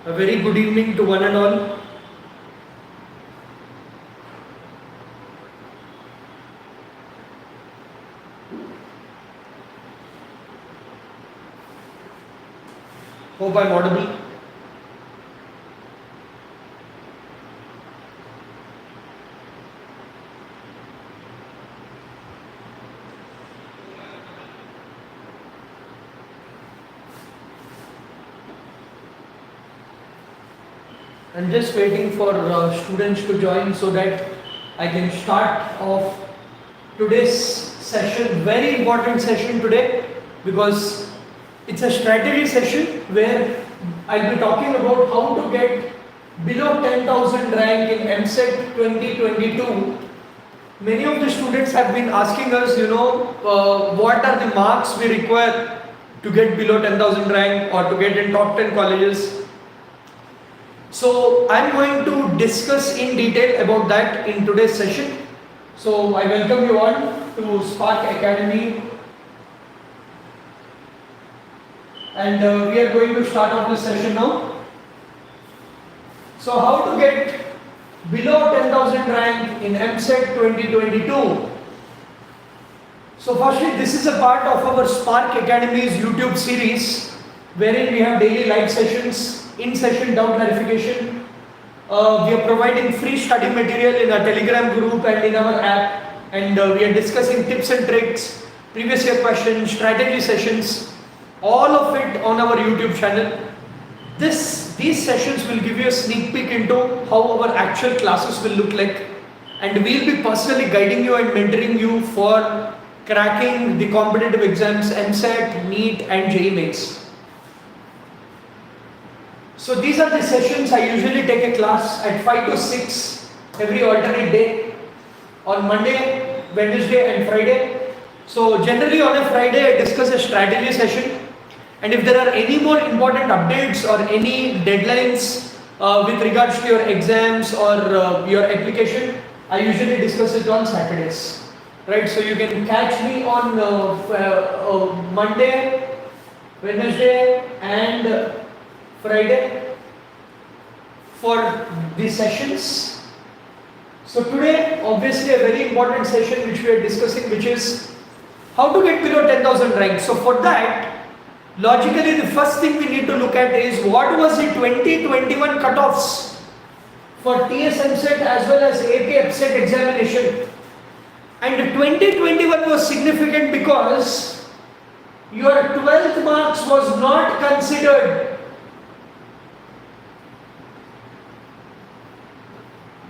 A very good evening to one and all. Hope I'm audible. I'm just waiting for students to join so that I can start off today's session. Very important session today because it's a strategy session where I'll be talking about how to get below 10,000 rank in EAMCET 2022. Many of the students have been asking us, what are the marks we require to get below 10,000 rank or to get in top 10 colleges. So I'm going to discuss in detail about that in today's session. So I welcome you all to Spark Academy, and we are going to start off this session now. So how to get below 10,000 rank in EAMCET 2022. So firstly, this is a part of our Spark Academy's YouTube series wherein we have daily live sessions, in-session doubt clarification. We are providing free study material in our Telegram group and in our app, and we are discussing tips and tricks, previous year questions, strategy sessions, all of it on our YouTube channel. These sessions will give you a sneak peek into how our actual classes will look like, and we'll be personally guiding you and mentoring you for cracking the competitive exams EAMCET, NEET and JEE Mains. So these are the sessions. I usually take a class at 5 to 6 every alternate day on Monday, Wednesday and Friday. So generally on a Friday I discuss a strategy session, and if there are any more important updates or any deadlines with regards to your exams or your application, I usually discuss it on Saturdays. Right, so you can catch me on Monday, Wednesday and Friday for these sessions. So today, obviously a very important session which we are discussing, which is how to get below 10,000 rank. So for that, logically the first thing we need to look at is what was the 2021 cutoffs for TS EAMCET as well as AP EAPCET examination. And 2021 was significant because your 12th marks was not considered.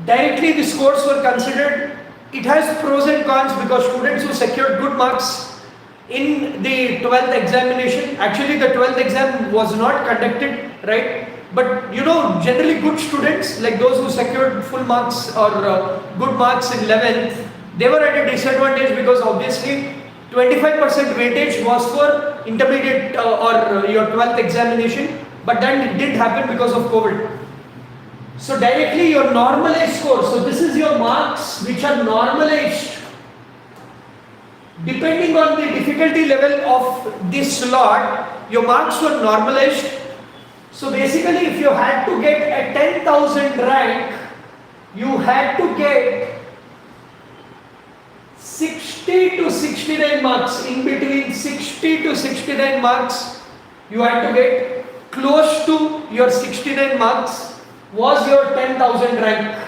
Directly the scores were considered. It has pros and cons because students who secured good marks in the 12th examination, actually the 12th exam was not conducted, right? But generally good students like those who secured full marks or good marks in 11th, they were at a disadvantage because obviously 25% weightage was for intermediate or your 12th examination, but then it didn't happen because of COVID. So directly your normalized score, so this is your marks which are normalized depending on the difficulty level of this slot. Your marks were normalized. So basically if you had to get a 10,000 rank, you had to get 60 to 69 marks. In between 60 to 69 marks, you had to get close to your 69 marks was your 10,000 rank,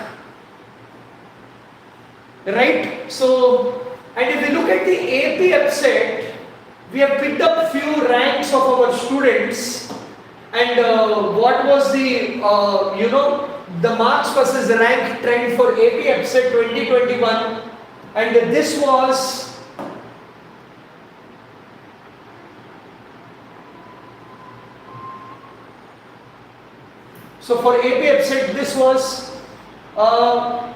right? So, and if you look at the AP EAPCET, we have picked up few ranks of our students, and what was the the marks versus rank trend for AP EAPCET 2021, and this was so for AP EAPCET this was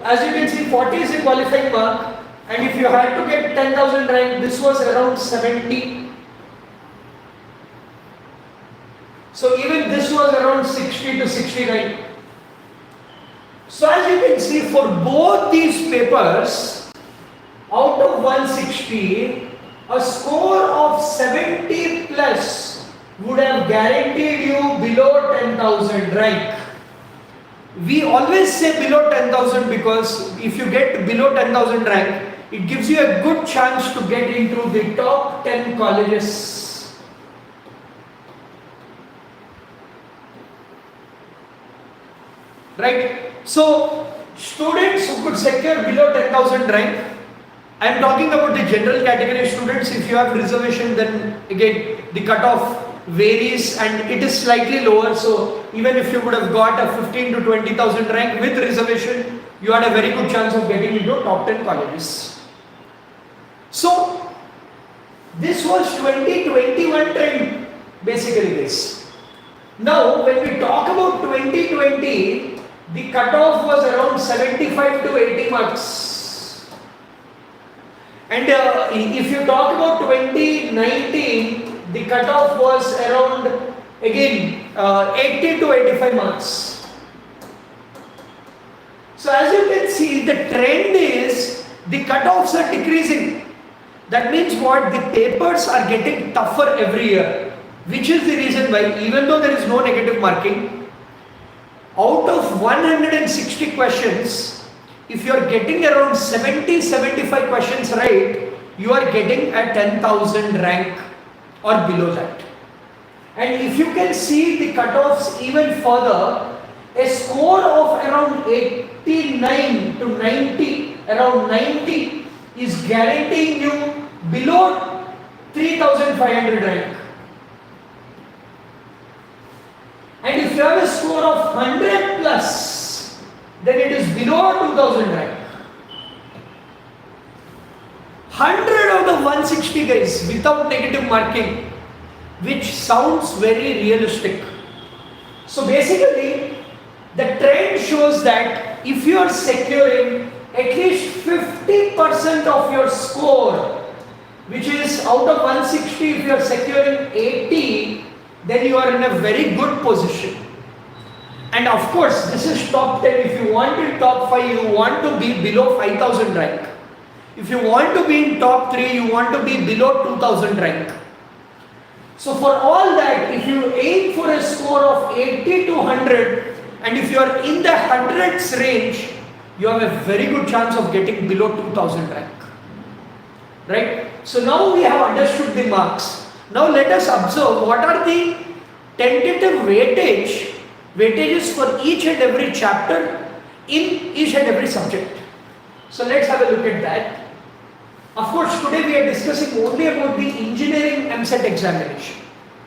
as you can see 40 is a qualifying mark, and if you had to get 10,000 rank, this was around 70. So even this was around 60 to 69. So as you can see, for both these papers, out of 160, a score of 70 plus would have guaranteed you below 10,000. 10,000 rank. We always say below 10,000 because if you get below 10,000 rank, it gives you a good chance to get into the top 10 colleges. Right? So, students who could secure below 10,000 rank, I am talking about the general category students. If you have reservation, then again the cutoff varies and it is slightly lower. So even if you would have got a 15 to 20,000 rank with reservation, you had a very good chance of getting into top 10 colleges. So this was 2021 trend basically this. Now when we talk about 2020, the cutoff was around 75 to 80 marks. And if you talk about 2019, the cutoff was around again 80 to 85 marks. So as you can see, the trend is the cutoffs are decreasing. That means what? The papers are getting tougher every year, which is the reason why even though there is no negative marking, out of 160 questions, if you are getting around 70-75 questions right, you are getting a 10,000 rank or below that. And if you can see the cutoffs even further, a score of around 89 to 90, around 90 is guaranteeing you below 3,500 rank. And if you have a score of 100 plus, then it is below 2000 rank. 100 out of 160 guys without negative marking, which sounds very realistic. So basically, the trend shows that if you are securing at least 50% of your score, which is out of 160, if you are securing 80, then you are in a very good position. And of course, this is top 10. If you want in top 5, you want to be below 5,000 rank. If you want to be in top 3, you want to be below 2,000 rank. So for all that, if you aim for a score of 80 to 100, and if you are in the hundreds range, you have a very good chance of getting below 2,000 rank. Right? So now we have understood the marks. Now let us observe what are the tentative weightages for each and every chapter in each and every subject. So let's have a look at that. Of course, today we are discussing only about the engineering EAMCET examination.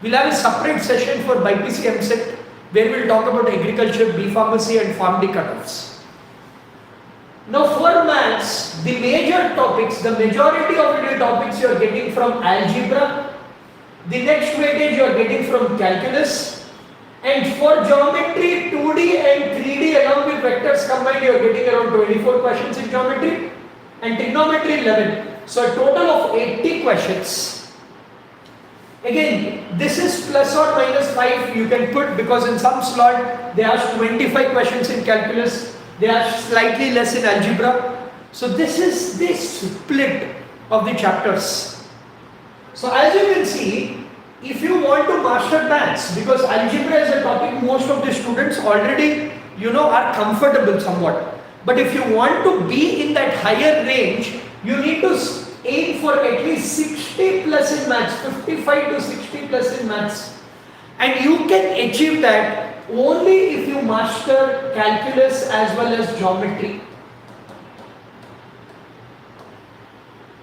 We'll have a separate session for BPC EAMCET where we'll talk about agriculture, B pharmacy and Pharm D cutoffs. Now for maths, the major topics, the majority of the topics you are getting from algebra. The next weightage you are getting from calculus. And for geometry, 2D and 3D along with vectors combined, you are getting around 24 questions in geometry and trigonometry 11. So a total of 80 questions. Again, this is plus or minus 5 you can put because in some slot they ask 25 questions in calculus, they ask slightly less in algebra. So this is the split of the chapters. So as you can see, if you want to master maths, because algebra is a topic most of the students already are comfortable somewhat. But if you want to be in that higher range, you need to aim for at least 60 plus in maths, 55 to 60 plus in maths. And you can achieve that only if you master calculus as well as geometry.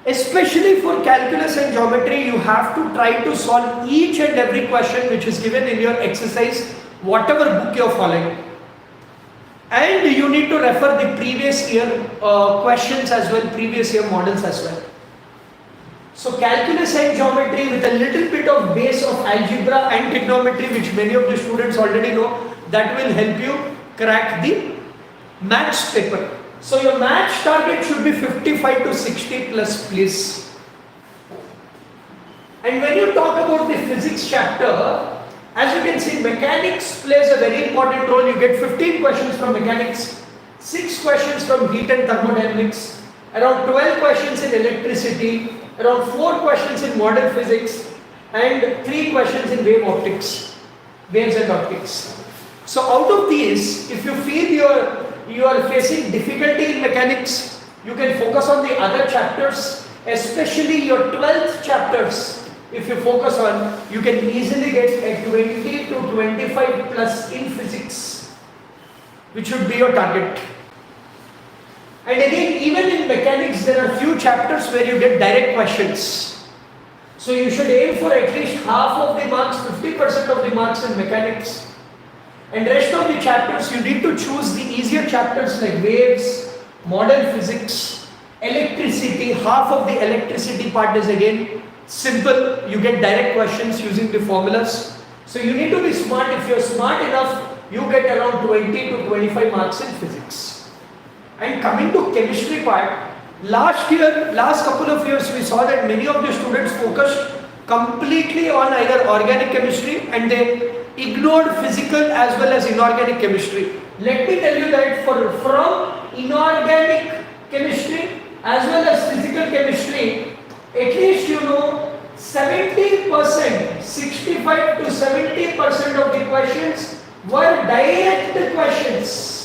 Especially for calculus and geometry, you have to try to solve each and every question which is given in your exercise, whatever book you are following. And you need to refer the previous year questions as well, previous year models as well. So calculus and geometry with a little bit of base of algebra and trigonometry, which many of the students already know, that will help you crack the maths paper. So your maths target should be 55 to 60 plus please. And when you talk about the physics chapter, as you can see, mechanics plays a very important role. You get 15 questions from mechanics, 6 questions from heat and thermodynamics, around 12 questions in electricity, around 4 questions in modern physics, and 3 questions in waves and optics. So out of these, if you feel you are facing difficulty in mechanics, you can focus on the other chapters, especially your 12th chapters. If you focus on, you can easily get a 20 to 25 plus in physics, which should be your target. And again, even in mechanics, there are few chapters where you get direct questions. So you should aim for at least half of the marks, 50% of the marks in mechanics. And rest of the chapters, you need to choose the easier chapters like waves, modern physics, electricity. Half of the electricity part is again simple. You get direct questions using the formulas. So you need to be smart. If you're smart enough, you get around 20 to 25 marks in physics. And coming to chemistry part, last couple of years, we saw that many of the students focused completely on either organic chemistry and they ignored physical as well as inorganic chemistry. Let me tell you that from inorganic chemistry as well as physical chemistry, at least 70%, 65 to 70% of the questions were direct questions.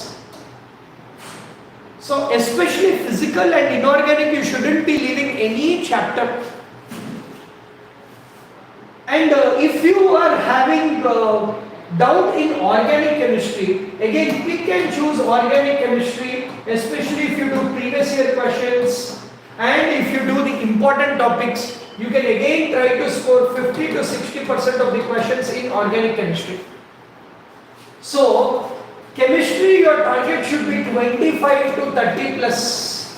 So especially physical and inorganic, you shouldn't be leaving any chapter. And if you are having doubt in organic chemistry, again pick and choose organic chemistry, especially if you do previous year questions and if you do the important topics, you can again try to score 50 to 60% of the questions in organic chemistry. So chemistry, your target should be 25 to 30 plus.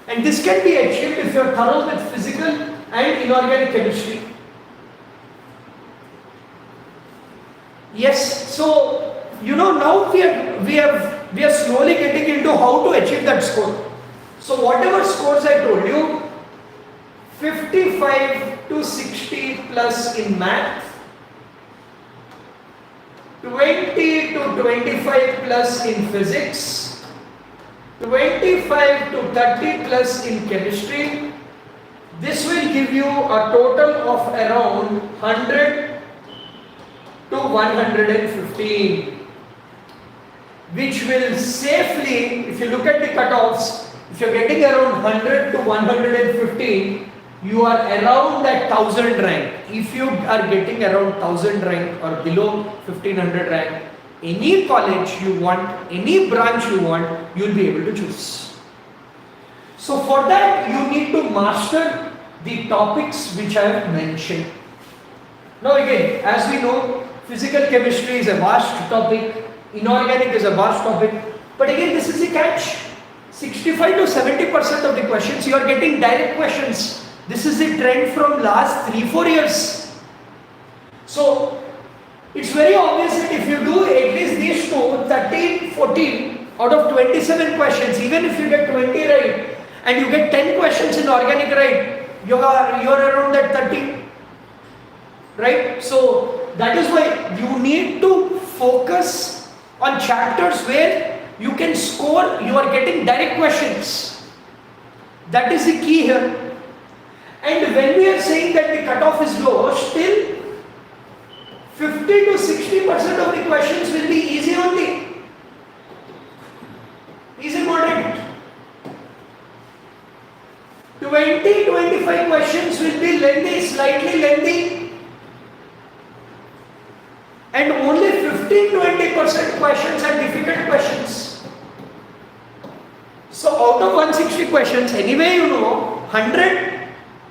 And this can be achieved if you are thorough with physical and inorganic chemistry. Yes, so now we are slowly getting into how to achieve that score. So whatever scores I told you, 55 to 60 plus in math, 20 to 25 plus in physics, 25 to 30 plus in chemistry. This will give you a total of around 100 to 115, which will safely, if you look at the cutoffs, if you are getting around 100 to 115, you are around that 1000 rank. If you are getting around 1000 rank or below 1500 rank, any college you want, any branch you want, you will be able to choose. So for that, you need to master the topics which I have mentioned. Now again, as we know, physical chemistry is a vast topic, inorganic is a vast topic, but again this is the catch. 65 to 70% of the questions you are getting direct questions. This is the trend from last 3-4 years. So it's very obvious that if you do at least these two, 13, 14 out of 27 questions, even if you get 20 right and you get 10 questions in organic right, you are around that 30, right? So that is why you need to focus on chapters where you can score, you are getting direct questions. That is the key here. And when we are saying that the cutoff is low, still 50 to 60% of the questions will be easy only. Easy moderate. 20-25 questions will be lengthy, slightly lengthy. And only 15-20% questions are difficult questions. So out of 160 questions, anyway 100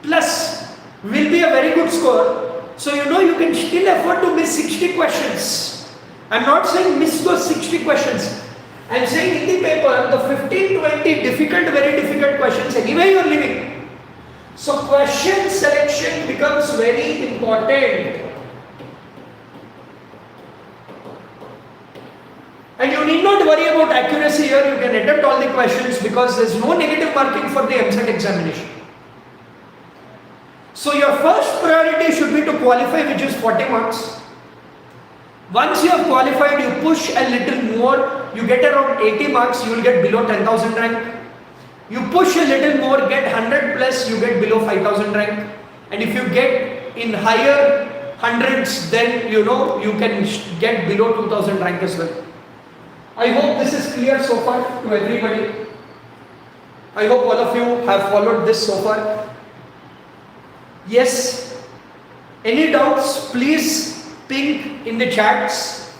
plus will be a very good score. So you can still afford to miss 60 questions. I'm not saying miss those 60 questions. I'm saying in the paper, the 15-20 difficult, very difficult questions, anyway you are leaving. So question selection becomes very important. And you need not worry about accuracy here, you can attempt all the questions because there is no negative marking for the EAMCET examination. So your first priority should be to qualify, which is 40 marks. Once you have qualified, you push a little more, you get around 80 marks, you will get below 10,000 rank. You push a little more, get 100 plus, you get below 5,000 rank. And if you get in higher hundreds, then you can get below 2000 rank as well. I hope this is clear so far to everybody. I hope all of you have followed this so far. Yes, any doubts, please ping in the chats,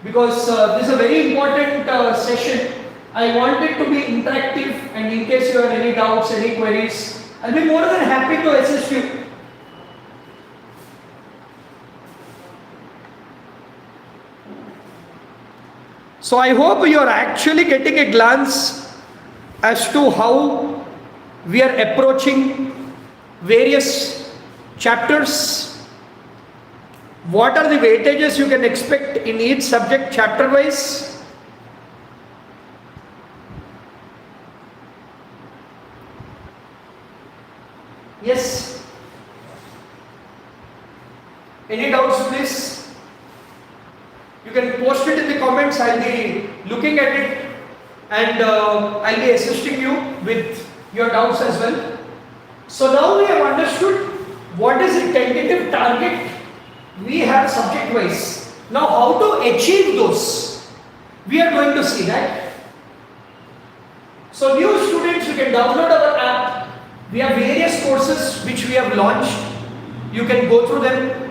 because this is a very important session. I want it to be interactive, and in case you have any doubts, any queries, I'll be more than happy to assist you. So I hope you are actually getting a glance as to how we are approaching various chapters. What are the weightages you can expect in each subject chapter-wise? Yes? Any doubts, please? You can post it in the comments. I'll be looking at it, and I'll be assisting you with your doubts as well. So now we have understood what is the tentative target we have subject-wise. Now how to achieve those, we are going to see that. So new students, you can download our app. We have various courses which we have launched. You can go through them.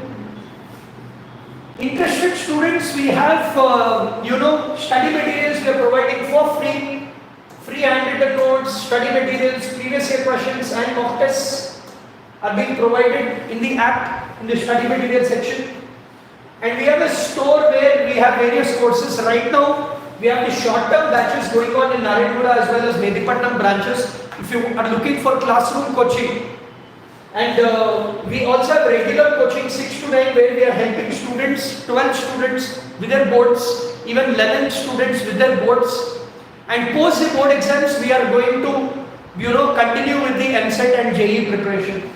Interested students, we have study materials we are providing for free handwritten notes, study materials, previous year questions and mock tests are being provided in the app in the study material section. And we have a store where we have various courses. Right now we have the short-term batches going on in Narenguda as well as Medipatnam branches if you are looking for classroom coaching. And we also have regular coaching 6 to 9 where we are helping students, 12 students with their boards, even 11 students with their boards. And post the board exams, we are going to continue with the EAMCET and JEE preparation.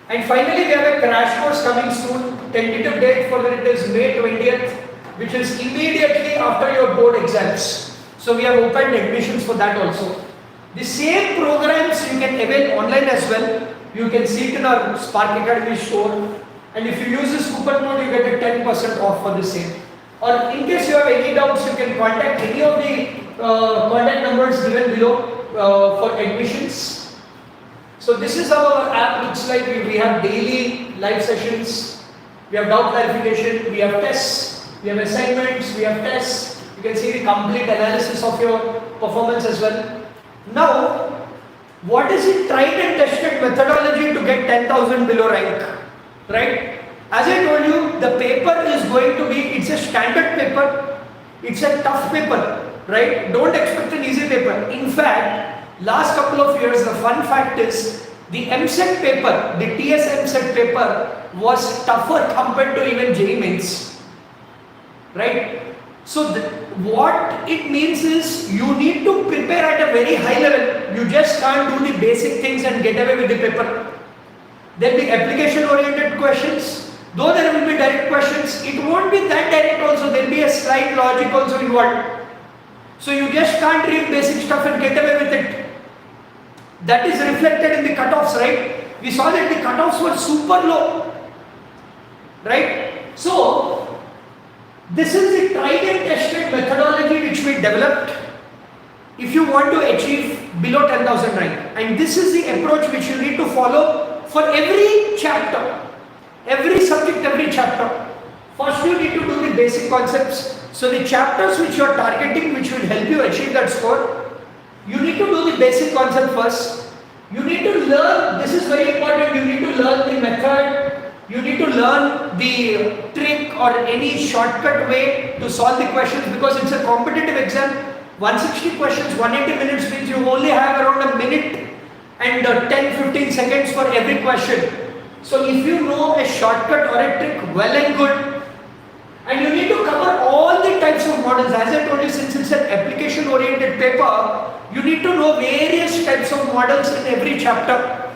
And finally, we have a crash course coming soon. Tentative date for it is May 20th, which is immediately after your board exams. So we have opened admissions for that also. The same programs you can avail online as well. You can see it in our Spark Academy store, and if you use this coupon code, you get a 10% off for the same. Or in case you have any doubts, you can contact any of the contact numbers given below for admissions. So this is how our app looks like. We have daily live sessions, we have doubt clarification, we have tests, we have assignments, we have tests. You can see the complete analysis of your performance as well. Now, what is the tried and tested methodology to get 10,000 below rank, right? As I told you, the paper is going to be, it's a standard paper, it's a tough paper, right? Don't expect an easy paper. In fact, last couple of years, the fun fact is, the EAMCET paper, the TS EAMCET paper was tougher compared to even JEE Mains, right? So what it means is you need to prepare at a very high level. You just can't do the basic things and get away with the paper. There will be application oriented questions. Though there will be direct questions, it won't be that direct also. There will be a slight logic also involved. So you just can't read basic stuff and get away with it. That is reflected in the cutoffs, right? We saw that the cutoffs were super low, right? So this is the tried and tested methodology which we developed if you want to achieve below 10,000 rank. And this is the approach which you need to follow for every chapter, every subject, every chapter. First you need to do the basic concepts. So the chapters which you are targeting, which will help you achieve that score, you need to do the basic concept first. You need to learn, this is very important, you need to learn the method. You need to learn the trick or any shortcut way to solve the questions, because it's a competitive exam. 160 questions, 180 minutes means you only have around a minute and 10-15 seconds for every question. So if you know a shortcut or a trick, well and good. And you need to cover all the types of models. As I told you, since it's an application oriented paper, you need to know various types of models in every chapter.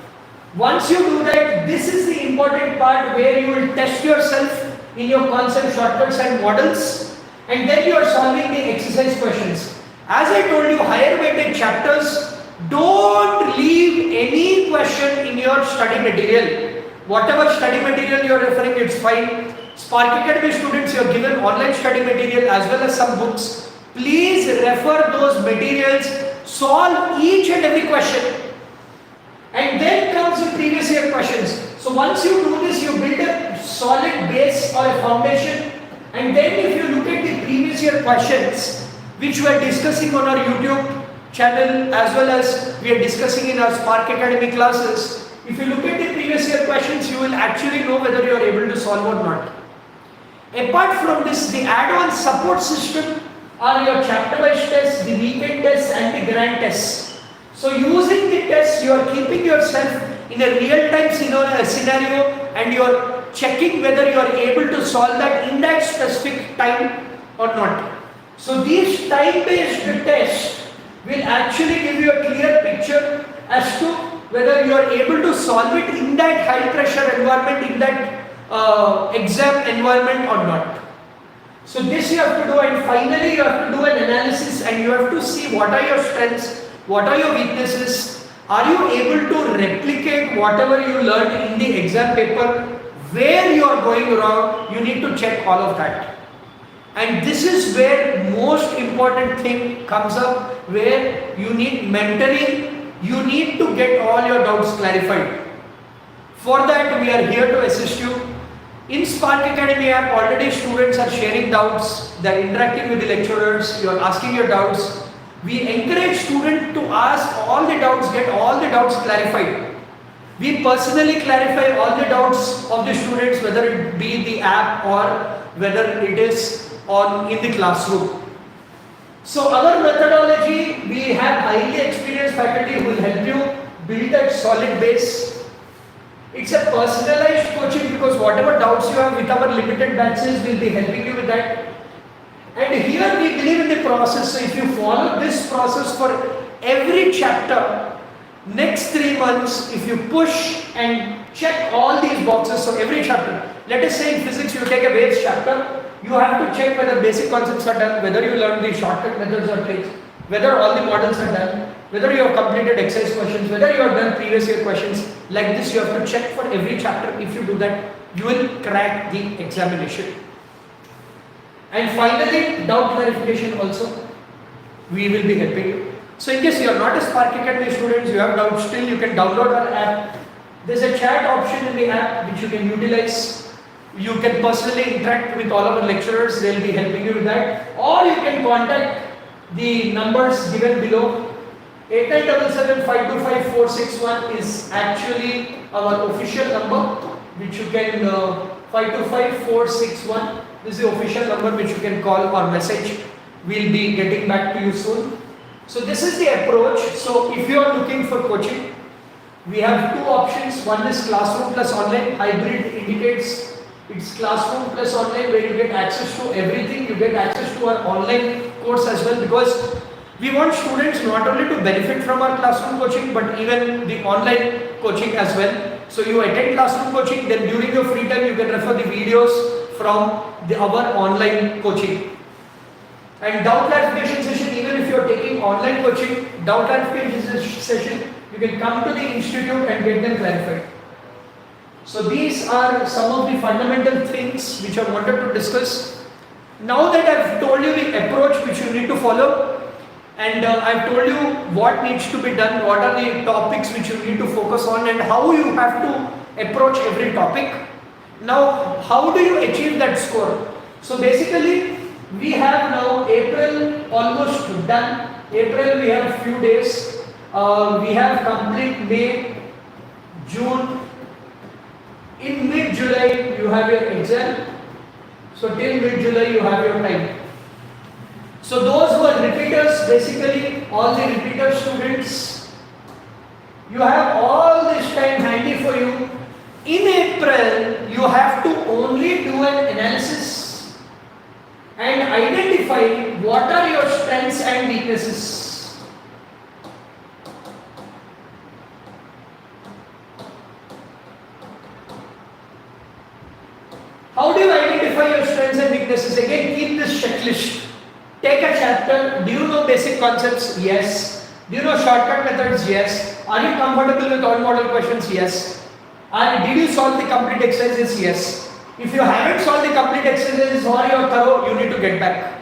Once you do that, this is the important part where you will test yourself in your concept, shortcuts and models, and then you are solving the exercise questions. As I told you, higher weighted chapters, don't leave any question in your study material. whatever study material you are referring, it's fine. Spark Academy students, you are given online study material as well as some books. Please refer those materials, solve each and every question. And then comes the previous year questions. So once you do this, you build a solid base or a foundation. And then if you look at the previous year questions, which we are discussing on our YouTube channel as well as we are discussing in our Spark Academy classes, if you look at the previous year questions, you will actually know whether you are able to solve or not. Apart from this, the add-on support system are your chapter-wise tests, the weekend tests and the grand tests. So using the tests, you are keeping yourself in a real-time scenario and you are checking whether you are able to solve that in that specific time or not. So these time-based tests will actually give you a clear picture as to whether you are able to solve it in that high-pressure environment, in that exam environment or not. So this you have to do, and finally you have to do an analysis and you have to see what are your strengths, what are your weaknesses, are you able to replicate whatever you learned in the exam paper, where you are going wrong, you need to check all of that. And this is where most important thing comes up, where you need mentoring, you need to get all your doubts clarified. For that we are here to assist you. In Spark Academy app, already students are sharing doubts, they are interacting with the lecturers, you are asking your doubts. We encourage students to ask all the doubts, get all the doubts clarified. We personally clarify all the doubts of the students, whether it be the app or whether it is in the classroom. So our methodology, we have highly experienced faculty who will help you build that solid base. It's a personalized coaching because whatever doubts you have with our limited batches, we'll be helping you with that. And here we believe in the process. So if you follow this process for every chapter, next 3 months, if you push and check all these boxes, so every chapter, let us say in physics you take a waves chapter, you have to check whether basic concepts are done, whether you learn the shortcut methods or tricks, whether all the models are done, whether you have completed exercise questions, whether you have done previous year questions. Like this you have to check for every chapter. If you do that, you will crack the examination. And finally, doubt clarification also, we will be helping you. So in case you are not a Spark Academy student, you have doubts still, you can download our app. There is a chat option in the app which you can utilize. You can personally interact with all our lecturers, they will be helping you with that. Or you can contact the numbers given below. 8977525461 is actually our official number, which you can 525461. This is the official number which you can call or message. We'll be getting back to you soon. So this is the approach. So if you are looking for coaching, we have 2 options. One is classroom plus online. Hybrid indicates it's classroom plus online, where you get access to everything. You get access to our online course as well, because we want students not only to benefit from our classroom coaching but even the online coaching as well. So you attend classroom coaching, then during your free time you can refer the videos from our online coaching. And doubt clarification session, even if you are taking online coaching, doubt clarification session, you can come to the institute and get them clarified. So these are some of the fundamental things which I wanted to discuss. Now that I have told you the approach which you need to follow, and I have told you what needs to be done, what are the topics which you need to focus on, and how you have to approach every topic. Now, how do you achieve that score? So basically, we have now April almost done. April we have few days. We have complete May, June. In mid-July you have your exam. So till mid-July you have your time. So those who are repeaters, basically all the repeater students, you have all this time handy for you. In April, you have to only do an analysis and identify what are your strengths and weaknesses. How do you identify your strengths and weaknesses? Again, keep this checklist. Take a chapter. Do you know basic concepts? Yes. Do you know shortcut methods? Yes. Are you comfortable with all model questions? Yes. And did you solve the complete exercises? Yes. If you haven't solved the complete exercises or you are thorough, you need to get back.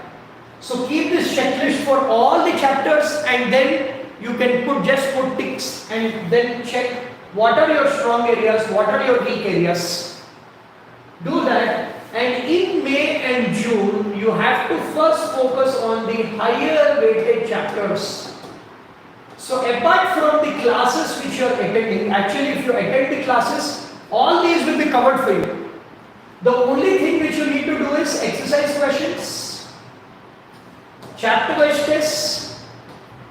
So keep this checklist for all the chapters, and then you can just put ticks and then check what are your strong areas, what are your weak areas. Do that, and in May and June you have to first focus on the higher weighted chapters. So apart from the classes which you are attending, actually if you attend the classes, all these will be covered for you. The only thing which you need to do is exercise questions, chapter-wise tests,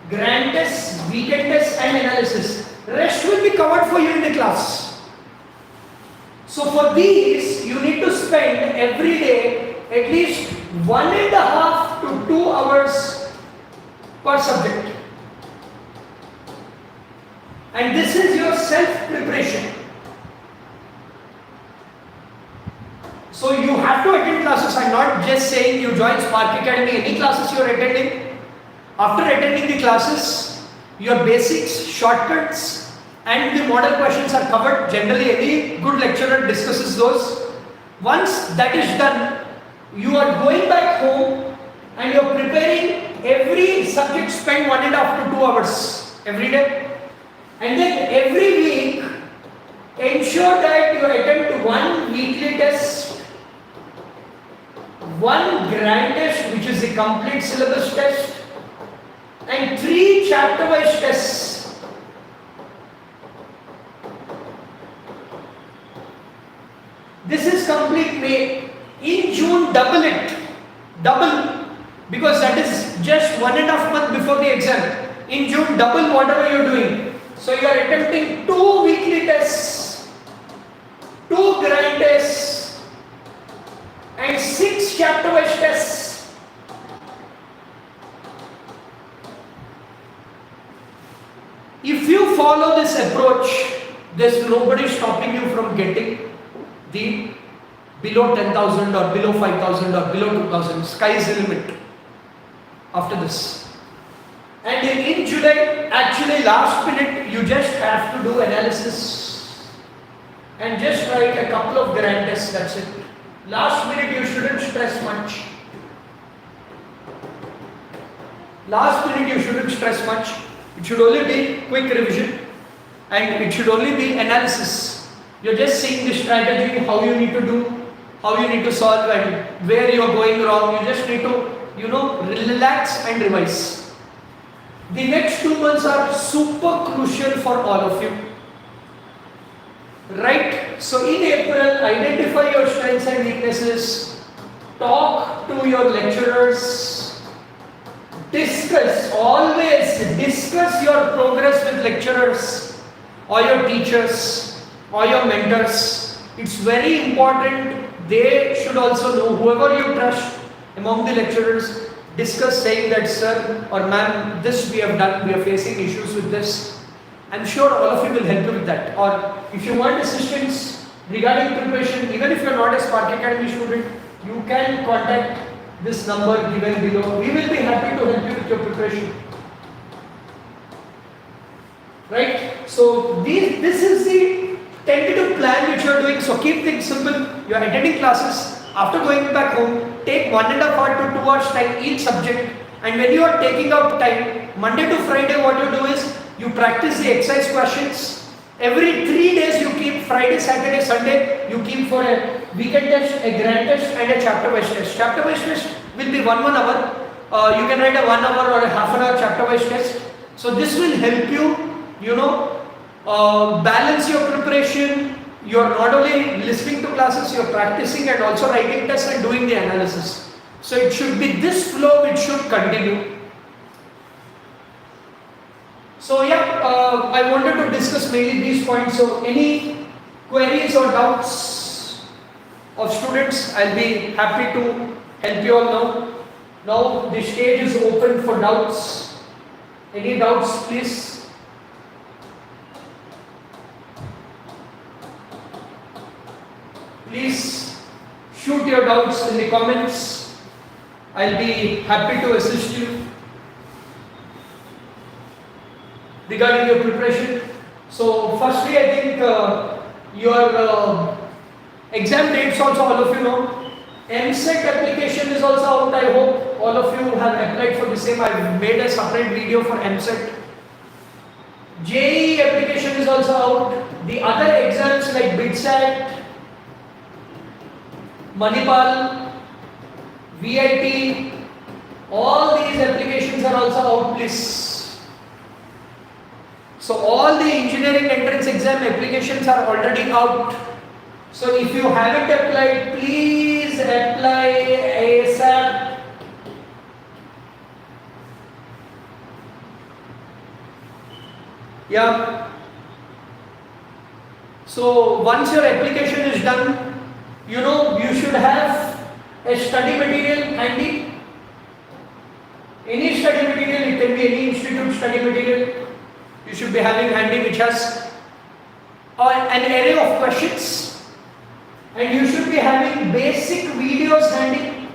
grand tests, weekend tests and analysis. Rest will be covered for you in the class. So for these, you need to spend every day at least 1.5 to 2 hours per subject. And this is your self-preparation. So you have to attend classes. I'm not just saying you join Spark Academy, any classes you are attending. After attending the classes, your basics, shortcuts and the model questions are covered. Generally any good lecturer discusses those. Once that is done, you are going back home and you are preparing every subject, spend 1.5 to 2 hours every day. And then every week, ensure that you attend one weekly test, one grand test which is the complete syllabus test, and 3 chapter-wise tests. This is complete May. In June, double it. Double. Because that is just 1.5 months before the exam. In June, double whatever you are doing. So you are attempting 2 weekly tests, 2 grand tests and 6 chapter-wise tests. If you follow this approach, there's nobody stopping you from getting the below 10,000 or below 5,000 or below 2,000. Sky is the limit after this. And in July, actually last minute, you just have to do analysis and just write a couple of grand tests, that's it. Last minute you shouldn't stress much. Last minute you shouldn't stress much. It should only be quick revision and it should only be analysis. You're just seeing the strategy, how you need to do, how you need to solve and where you're going wrong. You just need to, relax and revise. The next 2 months are super crucial for all of you. Right? So in April, identify your strengths and weaknesses. Talk to your lecturers. Discuss, always discuss your progress with lecturers or your teachers or your mentors. It's very important. They should also know, whoever you trust among the lecturers, discuss saying that sir or ma'am, this we have done, we are facing issues with this. I'm sure all of you will help you with that. Or if you want assistance regarding preparation, even if you are not a Spark Academy student, you can contact this number given below. We will be happy to help you with your preparation. Right? So this is the tentative plan which you are doing. So keep things simple. You are attending classes. After going back home, take 1.5 to 2 hours time each subject, and when you are taking out time, Monday to Friday, what you do is you practice the exercise questions. Every 3 days you keep Friday, Saturday, Sunday, you keep for a weekend test, a grand test and a chapter-wise test. Chapter-wise test will be 1 hour. You can write a 1 hour or a half an hour chapter-wise test. So this will help you, balance your preparation. You are not only listening to classes, you are practicing and also writing tests and doing the analysis. So it should be this flow which should continue. So yeah, I wanted to discuss mainly these points. So any queries or doubts of students, I'll be happy to help you all now. Now the stage is open for doubts. Any doubts, please? Please shoot your doubts in the comments. I'll be happy to assist you regarding your preparation. So firstly, I think your exam dates also all of you know. EAMCET application is also out. I hope all of you have applied for the same. I've made a separate video for EAMCET. JEE application is also out. The other exams like BIDSAT, Manipal, VIT, all these applications are also out, please. So all the engineering entrance exam applications are already out. So if you haven't applied, please apply ASAP. Yeah. So once your application is done, you know you should have a study material handy. Any study material, it can be any institute study material. You should be having handy which has an array of questions, and you should be having basic videos handy.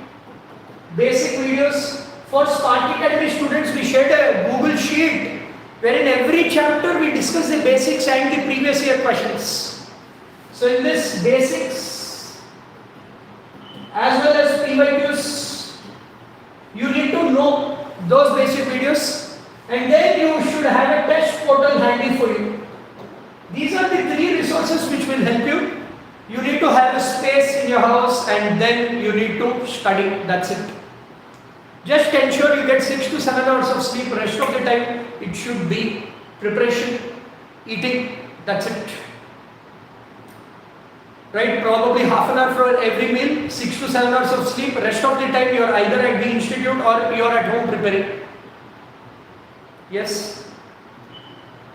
Basic videos for Spark Academy students. We shared a Google sheet wherein every chapter we discuss the basics and the previous year questions. So in this basics as well as PYQs, you need to know those basic videos, and then you should have a test portal handy for you. These are the three resources which will help you. You need to have a space in your house, and then you need to study. That's it. Just ensure you get 6 to 7 hours of sleep. Rest of the time it should be preparation, eating. That's it. Right? Probably half an hour for every meal, 6 to 7 hours of sleep. Rest of the time you are either at the institute or you are at home preparing. Yes.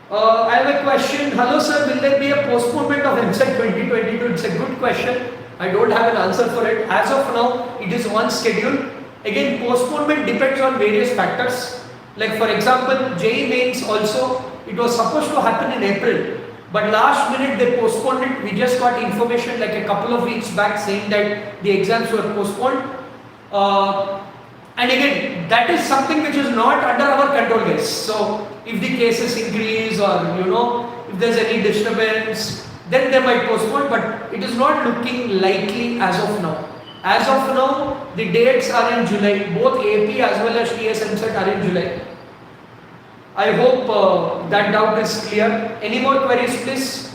I have a question. Hello sir, will there be a postponement of EAMCET 2022? It's a good question. I don't have an answer for it. As of now, it is on schedule. Again, postponement depends on various factors. Like for example, JEE mains also, it was supposed to happen in April. But last minute they postponed it. We just got information like a couple of weeks back saying that the exams were postponed. And again, that is something which is not under our control, guys. So if the cases increase or if there's any disturbance, then they might postpone, but it is not looking likely as of now. As of now, the dates are in July. Both AP as well as TS EAMCET are in July. I hope that doubt is clear. Any more queries, please?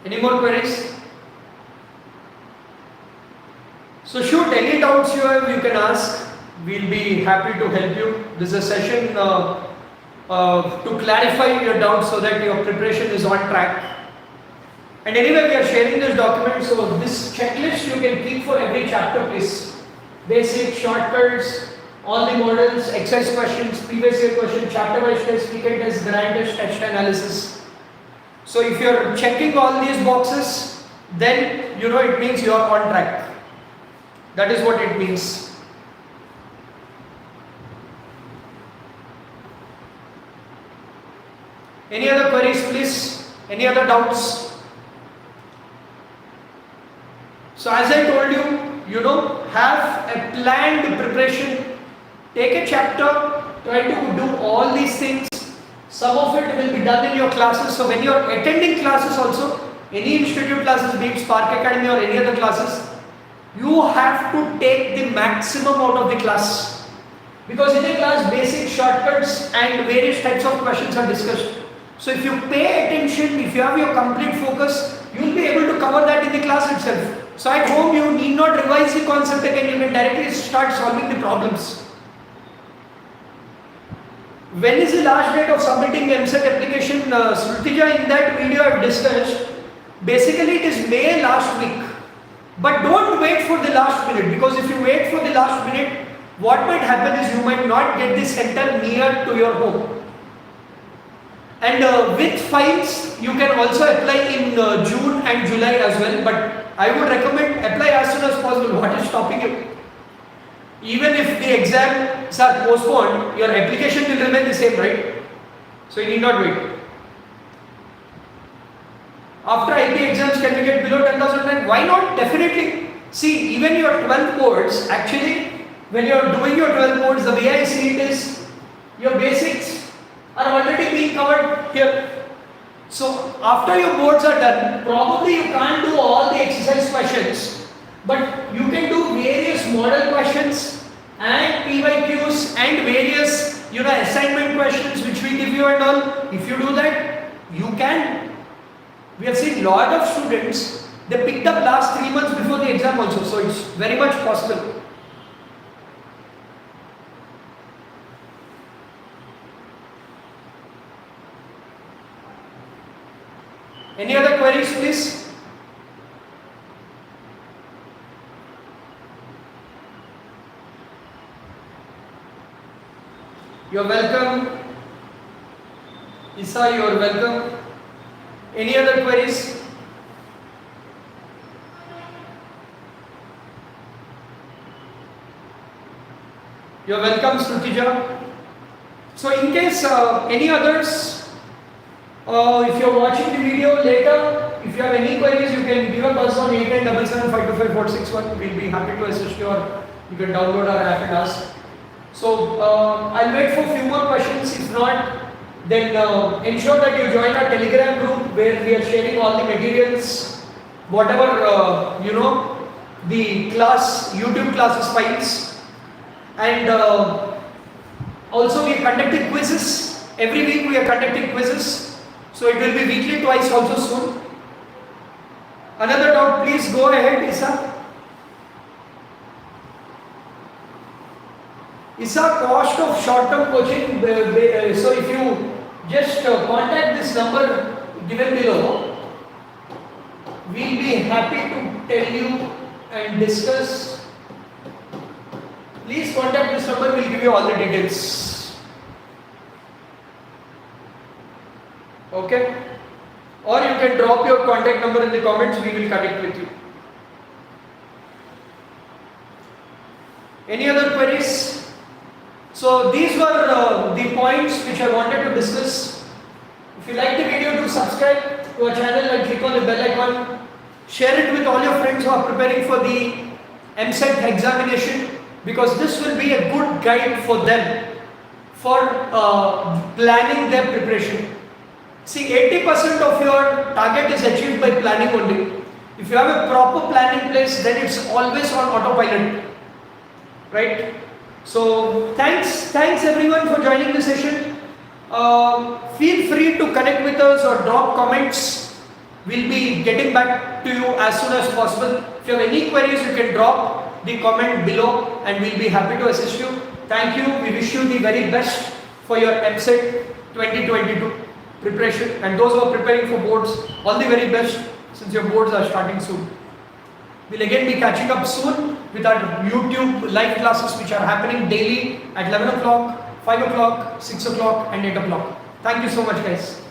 Any more queries? So shoot, any doubts you have, you can ask. We'll be happy to help you. This is a session to clarify your doubts so that your preparation is on track. And anyway, we are sharing this document, so this checklist you can keep for every chapter, please. Basic, shortcuts, all the models, exercise questions, previous year question, chapter-wise test, weekend test, grand test, text analysis. So if you are checking all these boxes, then it means you are on track. That is what it means. Any other queries, please? Any other doubts? So as I told you, have a planned preparation. Take a chapter, try to do all these things. Some of it will be done in your classes. So when you are attending classes also, any institute classes, be it Spark Academy or any other classes, you have to take the maximum out of the class. Because in a class, basic shortcuts and various types of questions are discussed. So if you pay attention, if you have your complete focus, you will be able to cover that in the class itself. So at home, you need not revise the concept again, you can directly start solving the problems. When is the last date of submitting EAMCET application? Srutija, in that video I have discussed, basically it is May last week. But don't wait for the last minute, because if you wait for the last minute, what might happen is you might not get the center near to your home. And with files, you can also apply in June and July as well, but I would recommend apply as soon as possible. What is stopping you? Even if the exams are postponed, your application will remain the same, right? So you need not wait. After IP exams, can we get below 10,000 rank? Why not? Definitely. See, even your 12 boards, actually, when you are doing your 12 boards, the way I see it is, your basics are already being covered here. So, after your boards are done, probably you can't do all the exercise questions, but you can do various model questions and PYQs and various, assignment questions which we give you and all. If you do that, you can. We have seen lot of students, they picked up last 3 months before the exam also, so it's very much possible. Any other queries, please? You're welcome. Isa, you're welcome. Any other queries? You're welcome, Srutija. So, in case any others, if you're watching the video later, if you have any queries, you can give a buzz on 8977525461. We'll be happy to assist you, or you can download our app and ask. So, I'll wait for a few more questions. If not, then ensure that you join our Telegram group where we are sharing all the materials, whatever, the class, YouTube classes files. And also we are conducting quizzes. Every week we are conducting quizzes. So it will be weekly, twice also soon. Another doubt, please go ahead, Isa. Isa, cost of short-term coaching. So if you just contact this number given below, we'll be happy to tell you and discuss. Please contact this number, we'll give you all the details. Okay? Or you can drop your contact number in the comments, we will connect with you. Any other queries? So these were the points which I wanted to discuss. If you like the video, do subscribe to our channel and click on the bell icon. Share it with all your friends who are preparing for the EAMCET examination, because this will be a good guide for them for planning their preparation. See, 80% of your target is achieved by planning only. If you have a proper plan in place, then it's always on autopilot, right? So thanks everyone for joining the session. Feel free to connect with us or drop comments. We'll be getting back to you as soon as possible. If you have any queries, you can drop the comment below and we'll be happy to assist you. Thank you. We wish you the very best for your EAMCET 2022 preparation, and those who are preparing for boards, all the very best, since your boards are starting soon. We'll again be catching up soon with our YouTube live classes which are happening daily at 11 o'clock, 5 o'clock, 6 o'clock and 8 o'clock. Thank you so much, guys.